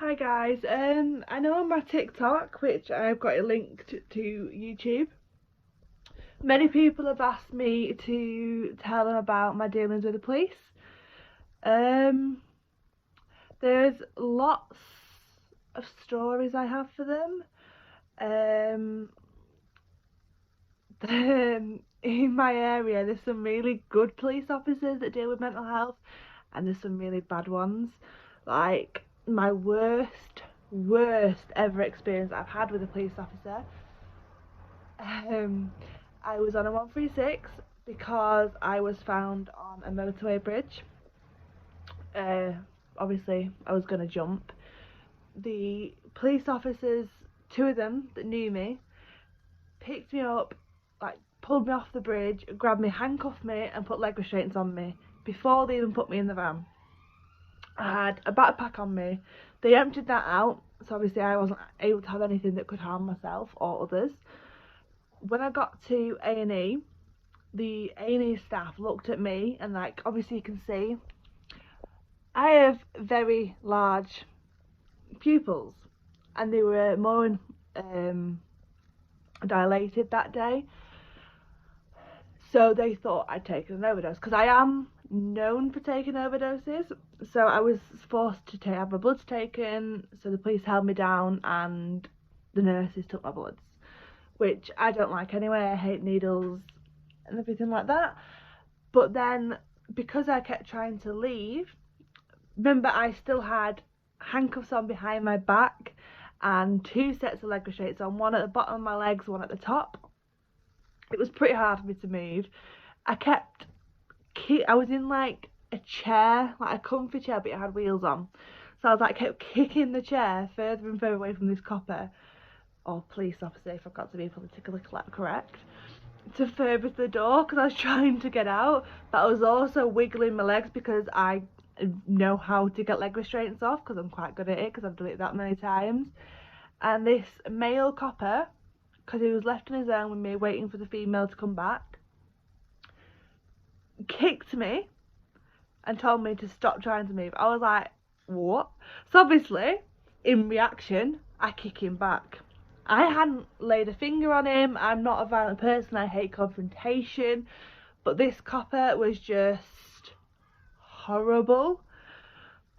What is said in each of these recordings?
Hi guys, I know on my TikTok, which I've got it linked to YouTube, many people have asked me to tell them about my dealings with the police. Um, there's lots of stories I have for them. Um, in my area, there's some really good police officers that deal with mental health, and there's some really bad ones. Like my worst ever experience I've had with a police officer. Um, I was on a 136 because I was found on a motorway bridge. Uh, Obviously, I was gonna jump. The police officers, two of them that knew me, picked me up, like pulled me off the bridge, grabbed me, handcuffed me, and put leg restraints on me before they even put me in the van. I had a backpack on me. They emptied that out, so obviously I wasn't able to have anything that could harm myself or others. When I got to A&E, the A&E staff looked at me and, like, obviously you can see I have very large pupils, and they were more dilated that day, so they thought I'd taken an overdose because I am known for taking overdoses. So I was forced to have my bloods taken, so the police held me down and the nurses took my bloods, which I don't like anyway. I hate needles and everything like that. But then, because I kept trying to leave, remember I still had handcuffs on behind my back and two sets of leg restraints on, one at the bottom of my legs, one at the top. It was pretty hard for me to move. I was in like a chair, like a comfy chair, but it had wheels on. So I was like, kept kicking the chair further and further away from this copper, or police officer if I've got to be politically correct, to further the door because I was trying to get out, but I was also wiggling my legs because I know how to get leg restraints off because I'm quite good at it because I've done it that many times. And this male copper, because he was left on his own with me waiting for the female to come back, kicked me and told me to stop trying to move. I was like, what? So obviously, in reaction, I kick him back. I hadn't laid a finger on him. I'm not a violent person. I hate confrontation. But this copper was just horrible.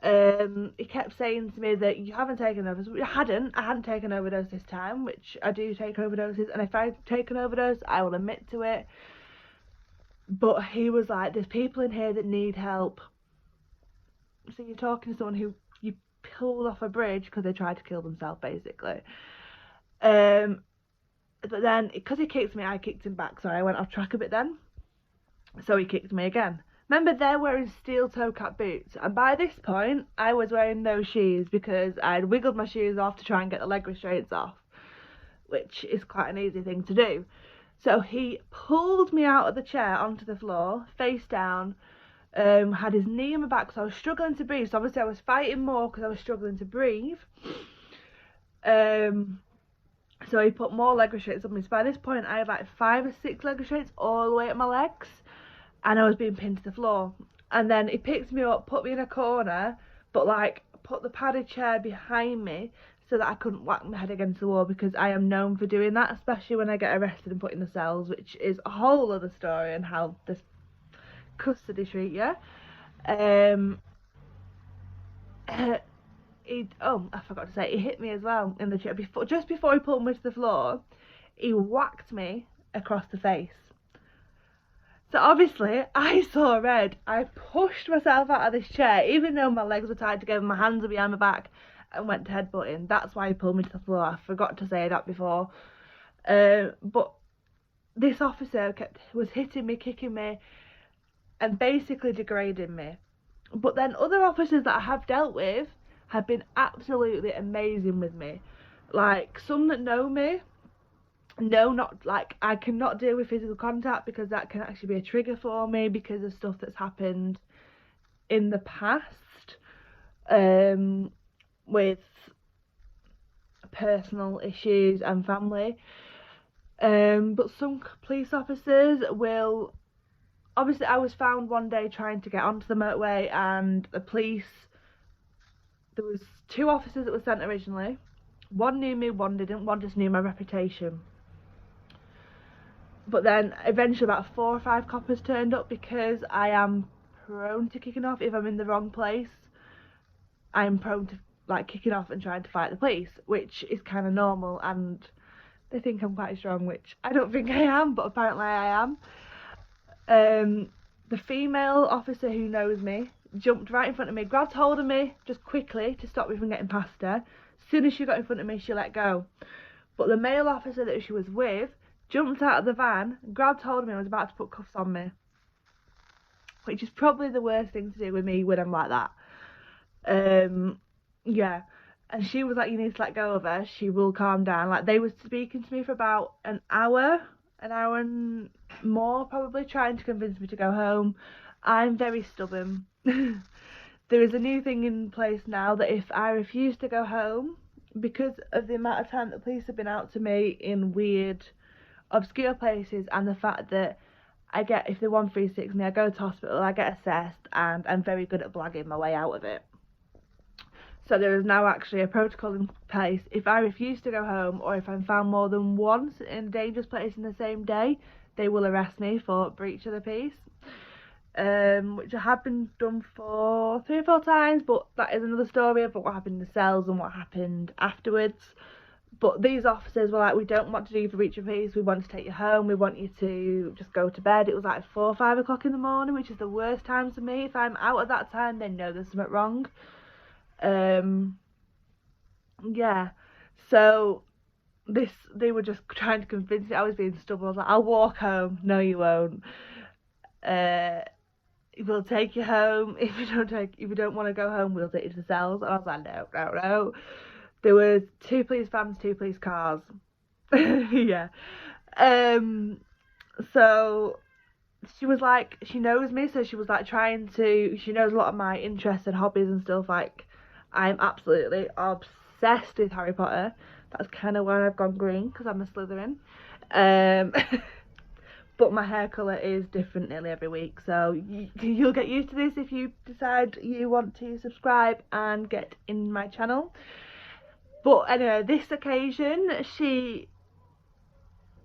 He kept saying to me that you haven't taken overdose. I hadn't taken overdose this time, which I do take overdoses, and if I take an overdose, I will admit to it. But he was like, there's people in here that need help. So you're talking to someone who you pulled off a bridge because they tried to kill themselves, basically. But then, because he kicked me, I kicked him back. Sorry, I went off track a bit then. So he kicked me again. Remember, they're wearing steel toe cap boots, and by this point, I was wearing no shoes because I'd wiggled my shoes off to try and get the leg restraints off, which is quite an easy thing to do. So he pulled me out of the chair onto the floor, face down, had his knee in my back, so I was struggling to breathe. So obviously I was fighting more because I was struggling to breathe. So he put more leg restraints on me. So by this point, I had like 5 or 6 leg restraints all the way at my legs, and I was being pinned to the floor. And then he picked me up, put me in a corner, but like put the padded chair behind me so that I couldn't whack my head against the wall, because I am known for doing that, especially when I get arrested and put in the cells, which is a whole other story and how this custody treat you. I forgot to say, he hit me as well in the chair. Just before he pulled me to the floor, he whacked me across the face. So obviously, I saw red. I pushed myself out of this chair, even though my legs were tied together, my hands were behind my back, and went to headbutting. That's why he pulled me to the floor. I forgot to say that before. But this officer was hitting me, kicking me, and basically degrading me. But then other officers that I have dealt with have been absolutely amazing with me. Like, some that know me, no, not like, I cannot deal with physical contact because that can actually be a trigger for me because of stuff that's happened in the past, with personal issues and family. But some police officers will, obviously I was found one day trying to get onto the motorway, and the police there was 2 officers that were sent originally. One knew me, one didn't. One just knew my reputation. But then eventually about 4 or 5 coppers turned up because I am prone to kicking off if I'm in the wrong place. I am prone to like kicking off and trying to fight the police, which is kind of normal, and they think I'm quite strong, which I don't think I am, but apparently I am. The female officer who knows me jumped right in front of me, grabbed hold of me just quickly to stop me from getting past her. As soon as she got in front of me, she let go. But the male officer that she was with jumped out of the van, grabbed hold of me and was about to put cuffs on me. Which is probably the worst thing to do with me when I'm like that. Yeah. And she was like, you need to let go of her, she will calm down. Like, they were speaking to me for about an hour and more probably, trying to convince me to go home. I'm very stubborn. There is a new thing in place now that if I refuse to go home, because of the amount of time that police have been out to me in weird, obscure places, and the fact that if they 136 me, I go to hospital, I get assessed, and I'm very good at blagging my way out of it. So there is now actually a protocol in place. If I refuse to go home, or if I'm found more than once in a dangerous place in the same day, they will arrest me for breach of the peace. Which I have been done for 3 or 4 times, but that is another story about what happened in the cells and what happened afterwards. But these officers were like, we don't want to do you for breach of peace, we want to take you home, we want you to just go to bed. It was like 4 or 5 o'clock in the morning, which is the worst time for me. If I'm out at that time, they know there's something wrong. Yeah, so they were just trying to convince me I was being stubborn. I was like, I'll walk home. No, you won't. We'll take you home. If you don't want to go home, we'll take you to the cells. And I was like, no. There was 2 police vans, 2 police cars. Yeah. So she was like, she knows me, so she was like she knows a lot of my interests and hobbies and stuff. Like, I'm absolutely obsessed with Harry Potter. That's kind of why I've gone green, because I'm a Slytherin. But my hair colour is different nearly every week, so you'll get used to this if you decide you want to subscribe and get in my channel. But anyway, this occasion,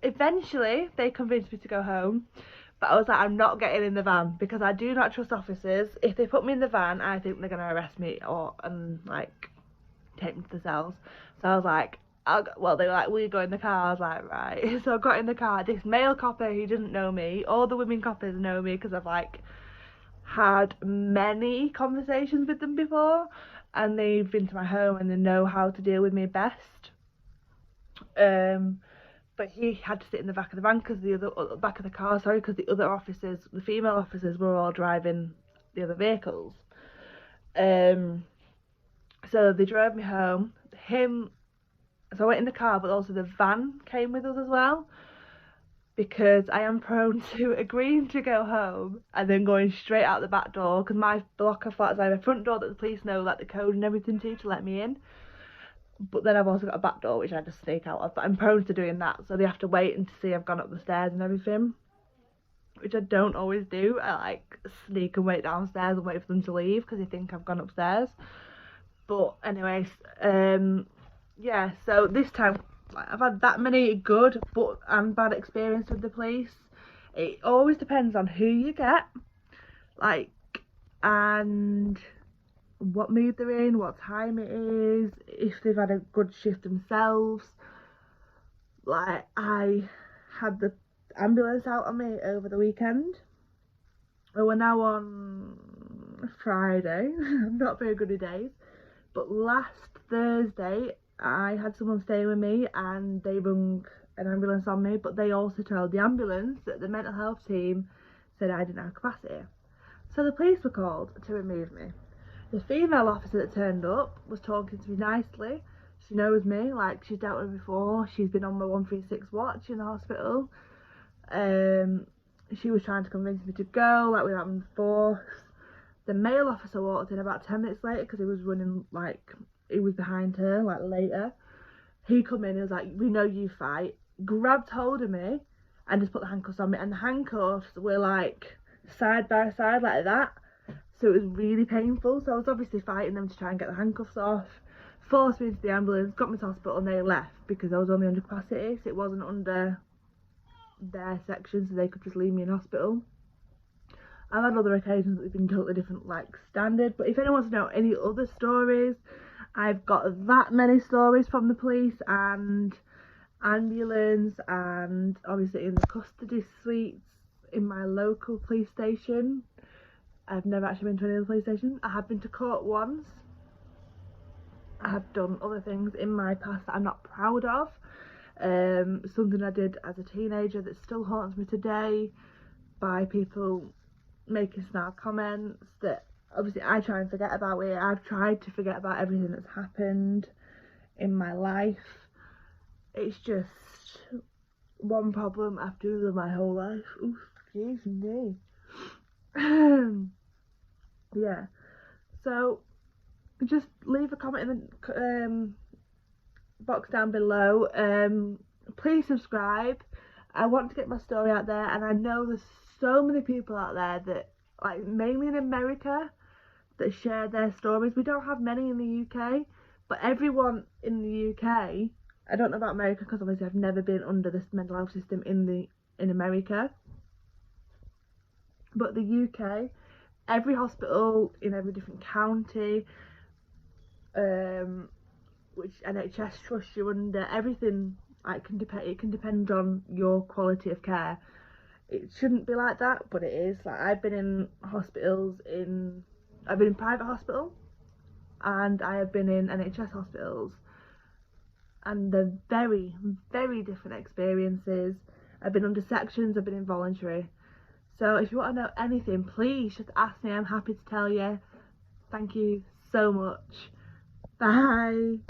eventually they convinced me to go home. But I was like, I'm not getting in the van, because I do not trust officers. If they put me in the van, I think they're going to arrest me and take me to the cells. So I was like, they were like, will you go in the car? I was like, right. So I got in the car. This male copper who didn't know me, all the women coppers know me because I've had many conversations with them before, and they've been to my home and they know how to deal with me best. But he had to sit in the back of the van because the other officers, the female officers, were all driving the other vehicles. So they drove me home. So I went in the car, but also the van came with us as well, because I am prone to agreeing to go home and then going straight out the back door, because my block of flats, I have a front door that the police know the code and everything to let me in. But then I've also got a back door which I just sneak out of, but I'm prone to doing that, so they have to wait and to see I've gone up the stairs and everything, which I don't always do. I sneak and wait downstairs and wait for them to leave because they think I've gone upstairs. But anyways, yeah, so this time I've had that many good and bad experiences with the police. It always depends on who you get, and what mood they're in, what time it is, if they've had a good shift themselves. I had the ambulance out on me over the weekend. We're now on Friday. I'm not very good at days, but last Thursday I had someone staying with me and they rung an ambulance on me, but they also told the ambulance that the mental health team said I didn't have capacity. So the police were called to remove me. The female officer that turned up was talking to me nicely. She knows me, she's dealt with me before. She's been on my 136 watch in the hospital. She was trying to convince me to go, without force. The male officer walked in about 10 minutes later because he was running, he was behind her, later. He come in and was like, we know you fight. Grabbed hold of me and just put the handcuffs on me. And the handcuffs were, side by side like that. so it was really painful. So I was obviously fighting them to try and get the handcuffs off, forced me into the ambulance, got me to hospital, and they left because I was only under capacity, so it wasn't under their section, so they could just leave me in hospital. I've had other occasions that have been totally different, like standard, but if anyone wants to know any other stories, I've got that many stories from the police and ambulance, and obviously in the custody suites in my local police station. I've never actually been to any other police station. I have been to court once. I have done other things in my past that I'm not proud of. Something I did as a teenager that still haunts me today, by people making snarl comments that obviously I try and forget about it. I've tried to forget about everything that's happened in my life. It's just one problem after another my whole life. Ooh, excuse me. Yeah, so just leave a comment in the box down below. Please subscribe. I want to get my story out there, and I know there's so many people out there that, like, mainly in America, that share their stories. We don't have many in the UK, but everyone in the UK, I don't know about America because obviously I've never been under this mental health system in America, but the UK, every hospital in every different county, which NHS trusts you under, everything, like, it can depend on your quality of care. It shouldn't be like that, but it is. Like, I've been in private hospital, and I have been in NHS hospitals, and they're very, very different experiences. I've been under sections, I've been in voluntary. So if you want to know anything, please just ask me. I'm happy to tell you. Thank you so much. Bye.